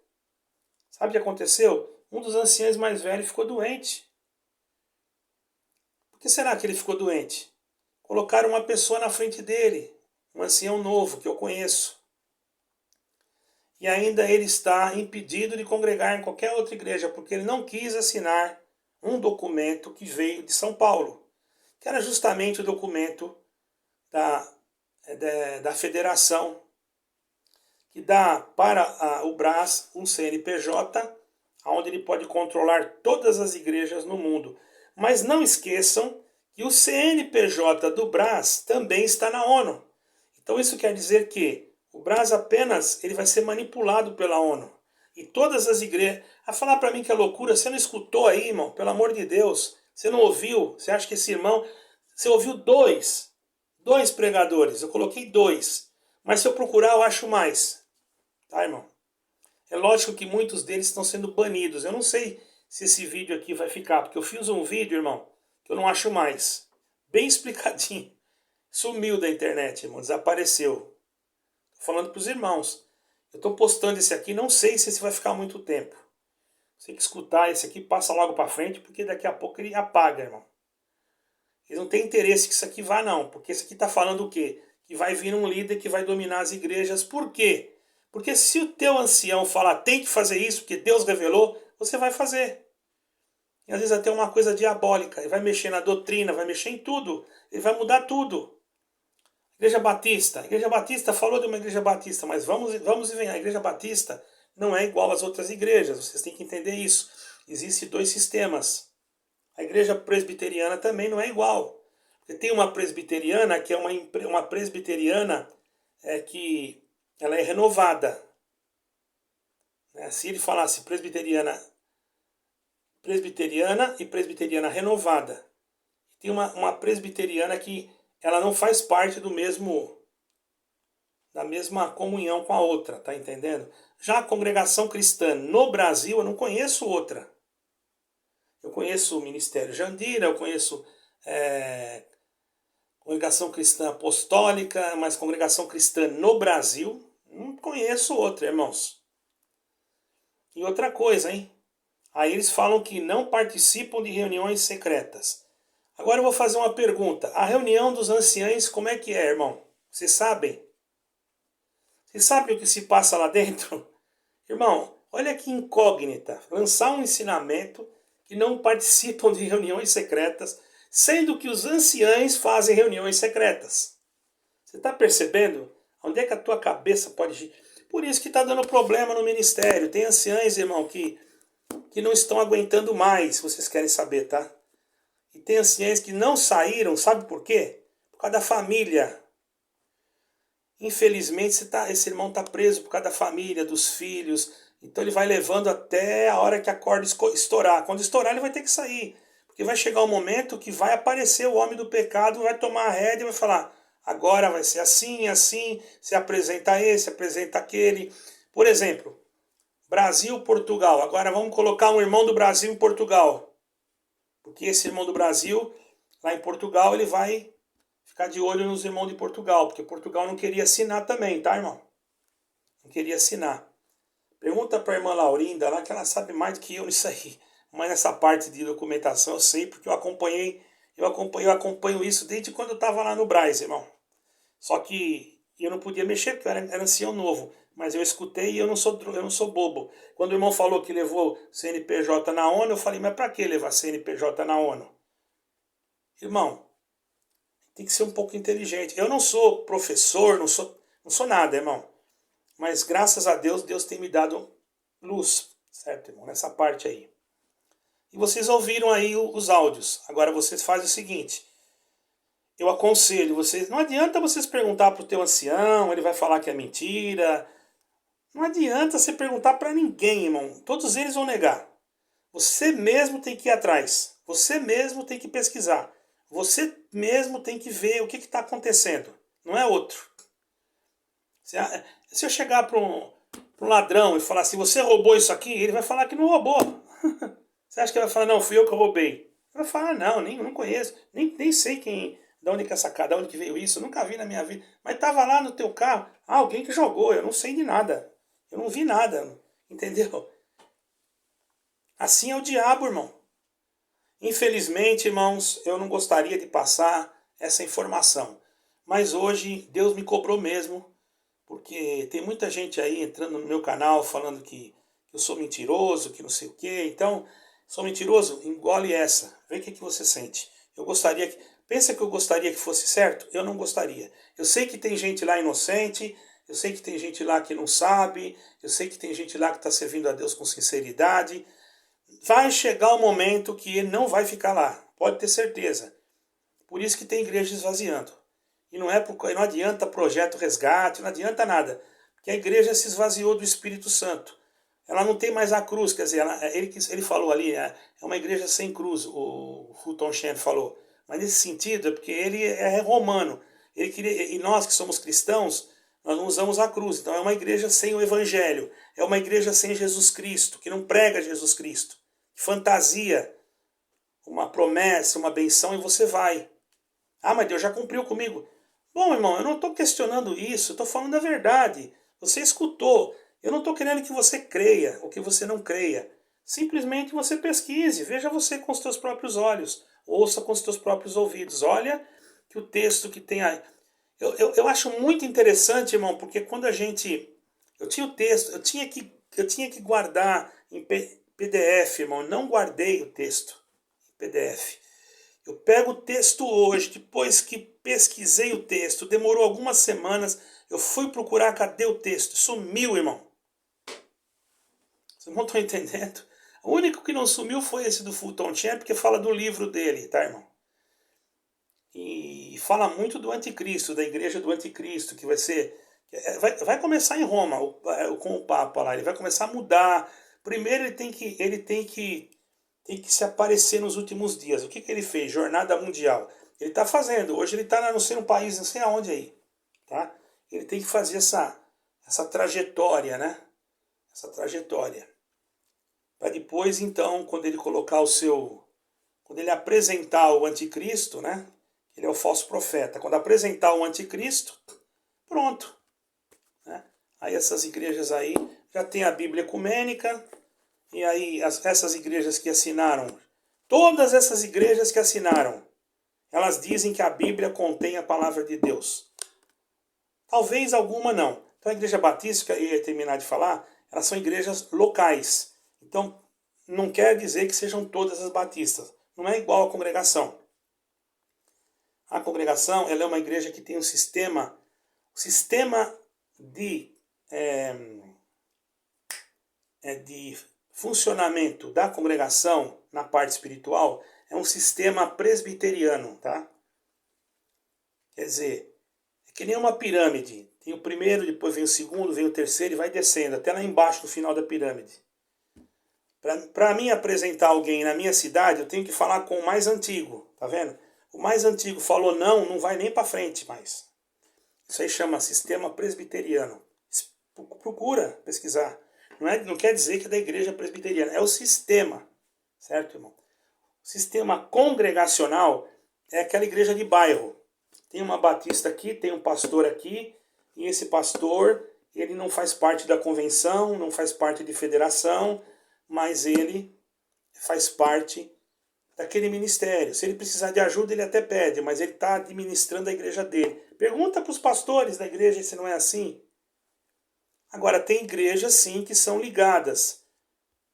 Speaker 1: Sabe o que aconteceu? Um dos anciãos mais velhos ficou doente. Por que será que ele ficou doente? Colocaram uma pessoa na frente dele, um ancião novo que eu conheço. E ainda ele está impedido de congregar em qualquer outra igreja, porque ele não quis assinar um documento que veio de São Paulo, que era justamente o documento da federação, que dá para o Brás um CNPJ, onde ele pode controlar todas as igrejas no mundo. Mas não esqueçam que o CNPJ do Brás também está na ONU. Então isso quer dizer que o Brás apenas ele vai ser manipulado pela ONU. E todas as igrejas... A falar para mim que é loucura, você não escutou aí, irmão? Pelo amor de Deus. Você não ouviu? Você acha que esse irmão... Você ouviu dois pregadores. Eu coloquei 2. Mas se eu procurar, eu acho mais. Tá, irmão? É lógico que muitos deles estão sendo banidos. Eu não sei se esse vídeo aqui vai ficar, porque eu fiz um vídeo, irmão, que eu não acho mais. Bem explicadinho. Sumiu da internet, irmão. Desapareceu. Tô falando para os irmãos. Eu estou postando esse aqui, não sei se esse vai ficar muito tempo. Você tem que escutar esse aqui, passa logo para frente, porque daqui a pouco ele apaga, irmão. Eles não têm interesse que isso aqui vá, não. Porque isso aqui está falando o quê? Que vai vir um líder que vai dominar as igrejas. Por quê? Porque se o teu ancião falar, tem que fazer isso, porque Deus revelou, você vai fazer. E às vezes até uma coisa diabólica. Ele vai mexer na doutrina, vai mexer em tudo. Ele vai mudar tudo. Igreja Batista falou de uma igreja batista, mas vamos e vem. A igreja batista não é igual às outras igrejas, vocês têm que entender isso. Existem 2 sistemas. A igreja presbiteriana também não é igual. Porque tem uma presbiteriana que é uma presbiteriana que ela é renovada. Se ele falasse presbiteriana e presbiteriana renovada. Tem uma presbiteriana que ela não faz parte da mesma comunhão com a outra, tá entendendo? Já a congregação cristã no Brasil, eu não conheço outra. Eu conheço o Ministério Jandira, eu conheço congregação cristã apostólica, mas congregação cristã no Brasil, não conheço outra, irmãos. E outra coisa, hein? Aí eles falam que não participam de reuniões secretas. Agora eu vou fazer uma pergunta. A reunião dos anciães, como é que é, irmão? Vocês sabem? Vocês sabem o que se passa lá dentro? Irmão, olha que incógnita. Lançar um ensinamento que não participam de reuniões secretas, sendo que os anciães fazem reuniões secretas. Você está percebendo? Onde é que a tua cabeça pode ir? Por isso que está dando problema no ministério. Tem anciães, irmão, que não estão aguentando mais, se vocês querem saber, tá? E tem anciães que não saíram, sabe por quê? Por causa da família. Infelizmente, esse irmão está preso por causa da família, dos filhos. Então ele vai levando até a hora que a corda estourar. Quando estourar, ele vai ter que sair. Porque vai chegar um momento que vai aparecer o homem do pecado, vai tomar a rédea e vai falar: agora vai ser assim, assim, se apresenta esse, apresenta aquele. Por exemplo, Brasil, Portugal. Agora vamos colocar um irmão do Brasil em Portugal. Porque esse irmão do Brasil, lá em Portugal, ele vai ficar de olho nos irmãos de Portugal. Porque Portugal não queria assinar também, tá, irmão? Não queria assinar. Pergunta para a irmã Laurinda lá, que ela sabe mais do que eu nisso aí. Mas nessa parte de documentação eu sei, porque eu acompanho isso desde quando eu estava lá no Brás, irmão. Só que eu não podia mexer, porque eu era ancião novo. Mas eu escutei e eu não sou bobo. Quando o irmão falou que levou CNPJ na ONU, eu falei: mas para que levar CNPJ na ONU? Irmão, tem que ser um pouco inteligente. Eu não sou professor, não sou nada, irmão. Mas graças a Deus, Deus tem me dado luz, certo, irmão? Nessa parte aí. E vocês ouviram aí os áudios. Agora vocês fazem o seguinte: eu aconselho vocês, não adianta vocês perguntar para o teu ancião, ele vai falar que é mentira. Não adianta você perguntar para ninguém, irmão. Todos eles vão negar. Você mesmo tem que ir atrás. Você mesmo tem que pesquisar. Você mesmo tem que ver o que está acontecendo. Não é outro. Se eu chegar para um ladrão e falar assim: você roubou isso aqui, ele vai falar que não roubou. Você acha que ele vai falar: não, fui eu que roubei? Ele vai falar: não conheço, nem sei de onde que é essa cara, de onde que veio isso, eu nunca vi na minha vida. Mas estava lá no teu carro, alguém que jogou, eu não sei de nada. Eu não vi nada, entendeu? Assim é o diabo, irmão. Infelizmente, irmãos, eu não gostaria de passar essa informação. Mas hoje Deus me cobrou mesmo, porque tem muita gente aí entrando no meu canal falando que eu sou mentiroso, que não sei o quê. Então, sou mentiroso? Engole essa. Vê o que você sente. Pensa que eu gostaria que fosse certo? Eu não gostaria. Eu sei que tem gente lá inocente, eu sei que tem gente lá que não sabe, eu sei que tem gente lá que está servindo a Deus com sinceridade. Vai chegar o momento que ele não vai ficar lá, pode ter certeza. Por isso que tem igreja esvaziando. E não adianta projeto resgate, não adianta nada. Porque a igreja se esvaziou do Espírito Santo. Ela não tem mais a cruz, quer dizer, ele falou ali, é uma igreja sem cruz, o Fulton Sheen falou. Mas nesse sentido é porque ele é romano. E nós que somos cristãos, nós não usamos a cruz. Então é uma igreja sem o evangelho. É uma igreja sem Jesus Cristo, que não prega Jesus Cristo. Fantasia uma promessa, uma benção e você vai. Ah, mas Deus já cumpriu comigo. Bom, irmão, eu não estou questionando isso, eu estou falando a verdade. Você escutou. Eu não estou querendo que você creia ou que você não creia. Simplesmente você pesquise, veja você com os teus próprios olhos. Ouça com os teus próprios ouvidos. Olha que o texto que tem aí. Eu acho muito interessante, irmão, porque quando a gente... Eu tinha o texto, eu tinha que guardar em PDF, irmão. Eu não guardei o texto em PDF. Eu pego o texto hoje, depois que pesquisei o texto, demorou algumas semanas, eu fui procurar, cadê o texto? Sumiu, irmão. Vocês não estão entendendo? O único que não sumiu foi esse do Fulton Sheen, porque fala do livro dele, tá, irmão? E fala muito do anticristo, da igreja do anticristo, que vai ser... Vai começar em Roma, com o Papa lá, ele vai começar a mudar. Primeiro ele tem que se aparecer nos últimos dias. O que ele fez? Jornada Mundial. Ele está fazendo. Hoje ele está não sei um país, não sei aonde aí. Tá? Ele tem que fazer essa trajetória, né? Essa trajetória. Para depois, então, quando ele colocar quando ele apresentar o anticristo, né? Ele é o falso profeta. Quando apresentar o anticristo, pronto. Né? Aí essas igrejas aí já tem a Bíblia ecumênica. E aí essas igrejas que assinaram, todas essas igrejas que assinaram, elas dizem que a Bíblia contém a palavra de Deus. Talvez alguma não. Então a Igreja Batista, que eu ia terminar de falar, elas são igrejas locais. Então não quer dizer que sejam todas as batistas. Não é igual à congregação. A congregação ela é uma igreja que tem um sistema de funcionamento da congregação na parte espiritual é um sistema presbiteriano, tá? Quer dizer, é que nem uma pirâmide. Tem o primeiro, depois vem o segundo, vem o terceiro e vai descendo, até lá embaixo no final da pirâmide. Para mim apresentar alguém na minha cidade, eu tenho que falar com o mais antigo, tá vendo? O mais antigo falou não vai nem para frente mais. Isso aí chama sistema presbiteriano. Procura pesquisar. Não quer dizer que é da igreja presbiteriana, é o sistema, certo, irmão? O sistema congregacional é aquela igreja de bairro. Tem uma batista aqui, tem um pastor aqui, e esse pastor, ele não faz parte da convenção, não faz parte de federação, mas ele faz parte daquele ministério. Se ele precisar de ajuda, ele até pede, mas ele está administrando a igreja dele. Pergunta para os pastores da igreja se não é assim. Agora, tem igrejas sim que são ligadas,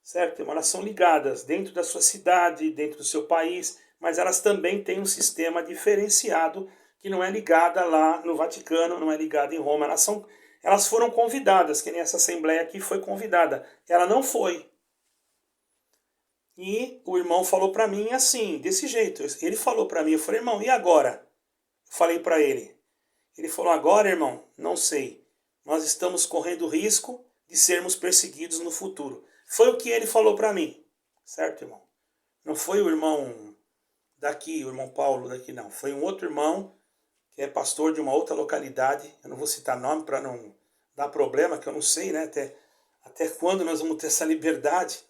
Speaker 1: certo? Elas são ligadas dentro da sua cidade, dentro do seu país, mas elas também têm um sistema diferenciado que não é ligada lá no Vaticano, não é ligada em Roma. Elas foram convidadas, que nem essa assembleia aqui foi convidada. Ela não foi. E o irmão falou para mim assim, desse jeito. Ele falou para mim, eu falei, irmão, e agora? Eu falei para ele. Ele falou, agora, irmão, não sei. Nós estamos correndo risco de sermos perseguidos no futuro. Foi o que ele falou para mim. Certo, irmão? Não foi o irmão daqui, o irmão Paulo daqui, não. Foi um outro irmão que é pastor de uma outra localidade. Eu não vou citar nome para não dar problema, que eu não sei, né? Até quando nós vamos ter essa liberdade.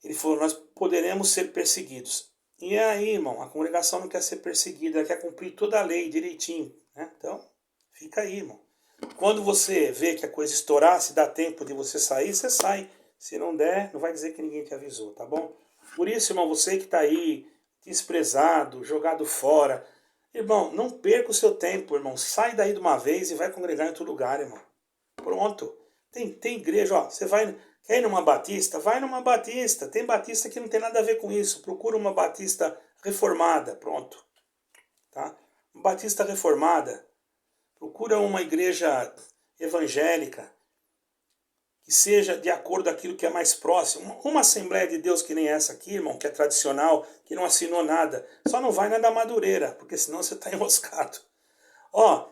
Speaker 1: Ele falou, nós poderemos ser perseguidos. E aí, irmão, a congregação não quer ser perseguida, ela quer cumprir toda a lei direitinho. Né? Então, fica aí, irmão. Quando você vê que a coisa estourar, se dá tempo de você sair, você sai. Se não der, não vai dizer que ninguém te avisou, tá bom? Por isso, irmão, você que está aí, desprezado, jogado fora, irmão, não perca o seu tempo, irmão. Sai daí de uma vez e vai congregar em outro lugar, irmão. Pronto. Tem igreja, ó, você quer ir numa batista? Vai numa batista. Tem batista que não tem nada a ver com isso. Procura uma batista reformada, pronto. Tá? Uma batista reformada. Procura uma igreja evangélica que seja de acordo com aquilo que é mais próximo. Uma Assembleia de Deus que nem essa aqui, irmão, que é tradicional, que não assinou nada. Só não vai na da Madureira, porque senão você está enroscado. Ó,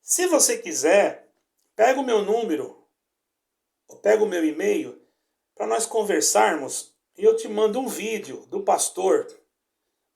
Speaker 1: se você quiser, pega o meu número, pega o meu e-mail, para nós conversarmos, e eu te mando um vídeo do pastor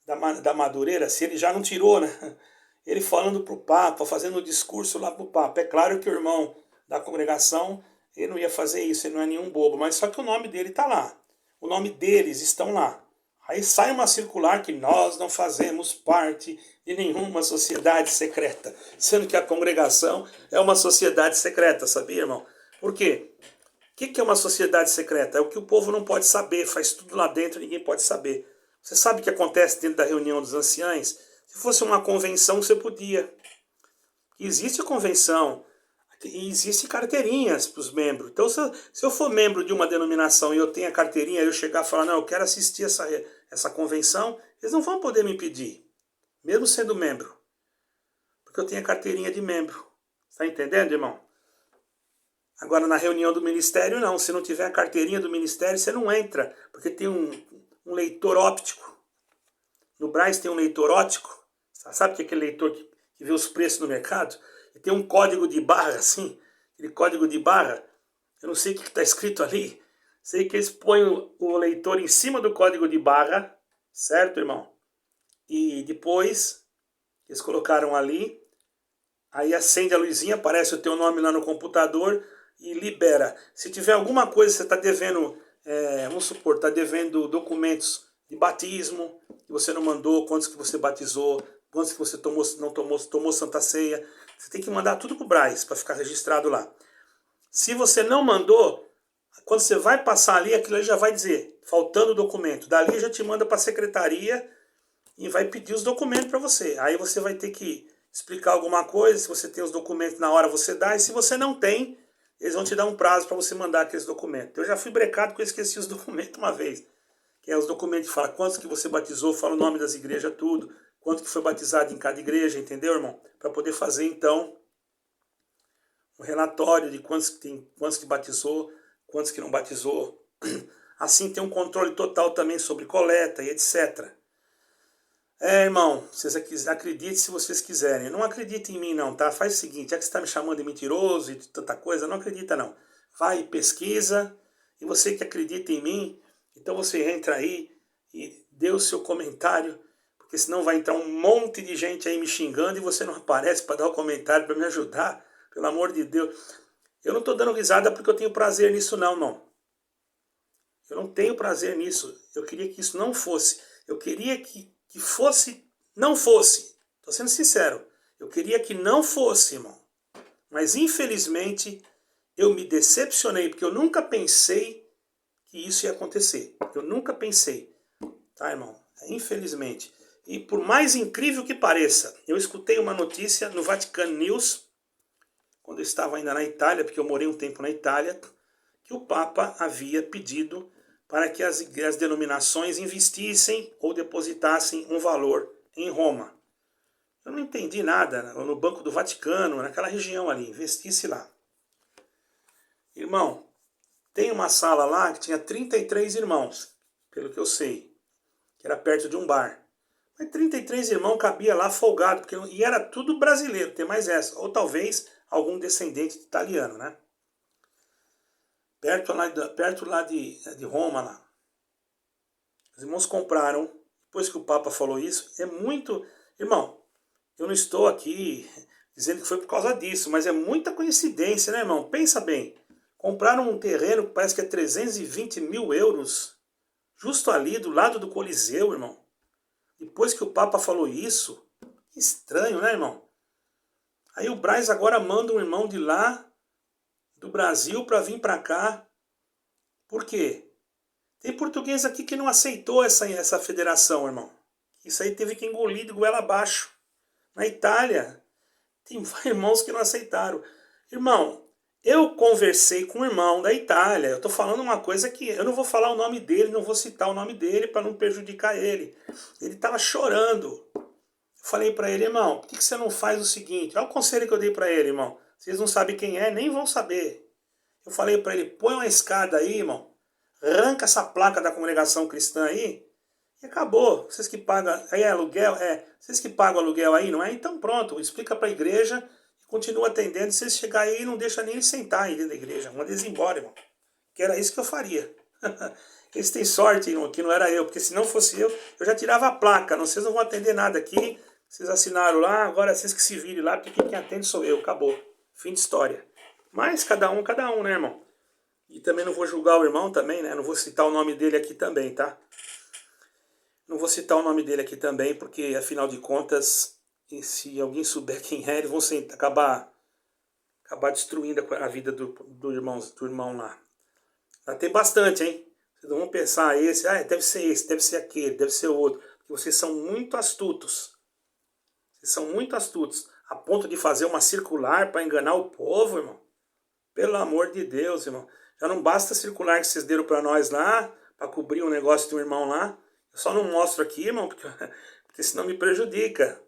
Speaker 1: da Madureira, se ele já não tirou, né? Ele falando para o Papa, fazendo um discurso lá para o Papa. É claro que o irmão da congregação, ele não ia fazer isso, ele não é nenhum bobo, mas só que o nome dele está lá. O nome deles estão lá. Aí sai uma circular que nós não fazemos parte de nenhuma sociedade secreta, sendo que a congregação é uma sociedade secreta, sabia, irmão? Por quê? O que é uma sociedade secreta? É o que o povo não pode saber, faz tudo lá dentro, ninguém pode saber. Você sabe o que acontece dentro da reunião dos anciães? Se fosse uma convenção, você podia. Existe convenção, e existe carteirinhas para os membros. Então, se eu for membro de uma denominação e eu tenho a carteirinha, eu chegar e falar, não, eu quero assistir essa convenção, eles não vão poder me impedir, mesmo sendo membro. Porque eu tenho a carteirinha de membro. Está entendendo, irmão? Agora, na reunião do ministério, não. Se não tiver a carteirinha do ministério, você não entra, porque tem um leitor óptico. No Braz tem um leitor óptico. Sabe que é aquele leitor que vê os preços no mercado? E tem um código de barra, assim. Aquele código de barra. Eu não sei o que está escrito ali. Sei que eles põem o leitor em cima do código de barra. Certo, irmão? E depois, eles colocaram ali. Aí acende a luzinha, aparece o teu nome lá no computador e libera. Se tiver alguma coisa, você está devendo, vamos supor, está devendo documentos de batismo, que você não mandou, quantos que você batizou, quantos que você tomou Santa Ceia. Você tem que mandar tudo para o Braz, para ficar registrado lá. Se você não mandou, quando você vai passar ali, aquilo ali já vai dizer, faltando documento. Dali já te manda para a secretaria e vai pedir os documentos para você. Aí você vai ter que explicar alguma coisa. Se você tem os documentos na hora, você dá. E se você não tem, eles vão te dar um prazo para você mandar aqueles documentos. Eu já fui brecado porque eu esqueci os documentos uma vez. Que é os documentos que falam quantos que você batizou, fala o nome das igrejas, tudo. Quanto que foi batizado em cada igreja, entendeu, irmão? Para poder fazer, então, um relatório de quantos que batizou, quantos que não batizou. Assim tem um controle total também sobre coleta e etc. Irmão, vocês acreditem se vocês quiserem. Não acreditem em mim não, tá? Faz o seguinte, já que você está me chamando de mentiroso e de tanta coisa, não acredita não. Vai, pesquisa, e você que acredita em mim, então você entra aí e dê o seu comentário, porque senão vai entrar um monte de gente aí me xingando e você não aparece para dar o comentário, para me ajudar, pelo amor de Deus. Eu não estou dando risada porque eu tenho prazer nisso não, irmão. Eu não tenho prazer nisso. Eu queria que isso não fosse. Eu queria que fosse, não fosse. Estou sendo sincero. Eu queria que não fosse, irmão. Mas infelizmente eu me decepcionei, porque eu nunca pensei que isso ia acontecer. Eu nunca pensei. Tá, irmão? Infelizmente. E por mais incrível que pareça, eu escutei uma notícia no Vatican News, quando eu estava ainda na Itália, porque eu morei um tempo na Itália, que o Papa havia pedido para que as denominações investissem ou depositassem um valor em Roma. Eu não entendi nada, no Banco do Vaticano, naquela região ali, investisse lá. Irmão, tem uma sala lá que tinha 33 irmãos, pelo que eu sei, que era perto de um bar. Mas 33 irmãos cabia lá folgado, e era tudo brasileiro, tem mais essa. Ou talvez algum descendente de italiano, né? Perto lá de Roma, lá. Os irmãos compraram, depois que o Papa falou isso, é muito... Irmão, eu não estou aqui dizendo que foi por causa disso, mas é muita coincidência, né, irmão? Pensa bem, compraram um terreno que parece que é 320 mil euros, justo ali, do lado do Coliseu, irmão. Depois que o Papa falou isso, que estranho, né, irmão? Aí o Braz agora manda um irmão de lá, do Brasil, para vir para cá. Por quê? Tem português aqui que não aceitou essa federação, irmão. Isso aí teve que engolir de goela abaixo. Na Itália, tem irmãos que não aceitaram. Irmão, eu conversei com um irmão da Itália. Eu estou falando uma coisa que eu não vou falar o nome dele, não vou citar o nome dele para não prejudicar ele. Ele estava chorando. Eu falei para ele, irmão, por que você não faz o seguinte? Olha o conselho que eu dei para ele, irmão. Vocês não sabem quem é, nem vão saber. Eu falei para ele, põe uma escada aí, irmão. Arranca essa placa da congregação cristã aí e acabou. Vocês que pagam, aí é aluguel, vocês que pagam aluguel aí, não é? Então pronto, explica para a igreja e continua atendendo. Se vocês chegarem aí, não deixa nem eles sentar aí dentro da igreja, manda eles embora, irmão. Que era isso que eu faria. Eles têm sorte, irmão, que não era eu, porque se não fosse eu já tirava a placa. Não, vocês não vão atender nada aqui, vocês assinaram lá, agora vocês que se virem lá, porque quem atende sou eu, acabou. Fim de história. Mas cada um, né, irmão? E também não vou julgar o irmão também, né? Não vou citar o nome dele aqui também, tá? Não vou citar o nome dele aqui também, porque afinal de contas, se alguém souber quem é, eles vão acabar destruindo a vida do irmão lá. Vai ter bastante, hein? Vocês não vão pensar deve ser esse, deve ser aquele, deve ser o outro. Porque vocês são muito astutos. Vocês são muito astutos. A ponto de fazer uma circular para enganar o povo, irmão. Pelo amor de Deus, irmão. Já não basta a circular que vocês deram para nós lá, para cobrir um negócio de um irmão lá. Eu só não mostro aqui, irmão, porque senão me prejudica.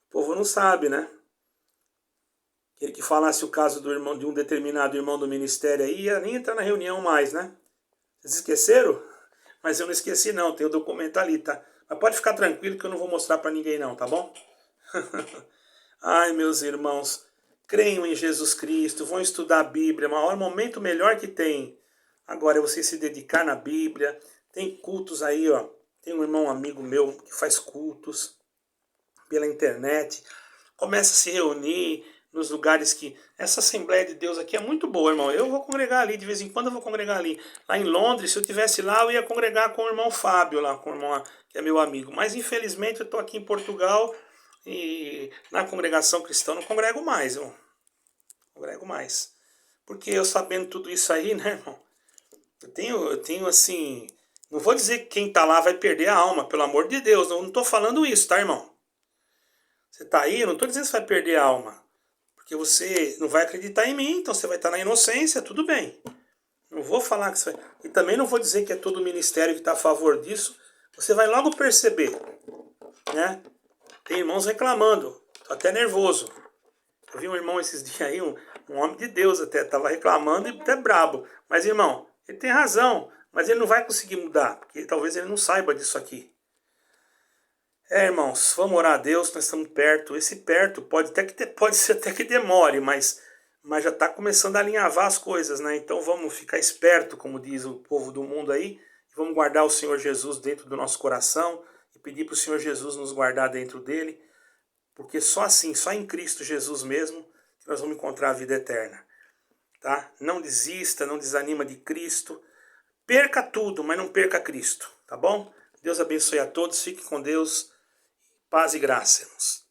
Speaker 1: O povo não sabe, né? Aquele que falasse o caso do irmão, de um determinado irmão do ministério aí, ia nem entrar na reunião mais, né? Vocês esqueceram? Mas eu não esqueci não, tem o documento ali, tá? Mas pode ficar tranquilo que eu não vou mostrar para ninguém não, tá bom? Ai, meus irmãos, creiam em Jesus Cristo, vão estudar a Bíblia, o maior momento melhor que tem. Agora é você se dedicar na Bíblia. Tem cultos aí, ó. Tem um irmão amigo meu que faz cultos pela internet. Começa a se reunir nos lugares que... Essa Assembleia de Deus aqui é muito boa, irmão. Eu vou congregar ali, de vez em quando eu vou congregar ali. Lá em Londres, se eu estivesse lá, eu ia congregar com o irmão Fábio, lá, com o irmão que é meu amigo. Mas infelizmente eu estou aqui em Portugal e na congregação cristã não congrego mais, irmão. Congrego mais. Porque eu sabendo tudo isso aí, né, irmão? Eu tenho assim... Não vou dizer que quem está lá vai perder a alma, pelo amor de Deus. Eu não estou falando isso, tá, irmão? Você está aí, eu não estou dizendo que você vai perder a alma. Porque você não vai acreditar em mim, então você vai estar na inocência, tudo bem. Não vou falar que você vai... E também não vou dizer que é todo o ministério que está a favor disso. Você vai logo perceber, né? Tem irmãos reclamando, tô até nervoso. Eu vi um irmão esses dias aí, um homem de Deus até, estava reclamando e até brabo. Mas irmão, ele tem razão, mas ele não vai conseguir mudar, porque talvez ele não saiba disso aqui. Irmãos, vamos orar a Deus, nós estamos perto. Esse perto pode ser até que demore, mas já está começando a alinhavar as coisas, né? Então vamos ficar esperto, como diz o povo do mundo aí, e vamos guardar o Senhor Jesus dentro do nosso coração e pedir para o Senhor Jesus nos guardar dentro dele, porque só assim, só em Cristo Jesus mesmo, que nós vamos encontrar a vida eterna. Tá? Não desista, não desanima de Cristo. Perca tudo, mas não perca Cristo, tá bom? Deus abençoe a todos, fique com Deus. Paz e graça, irmãos.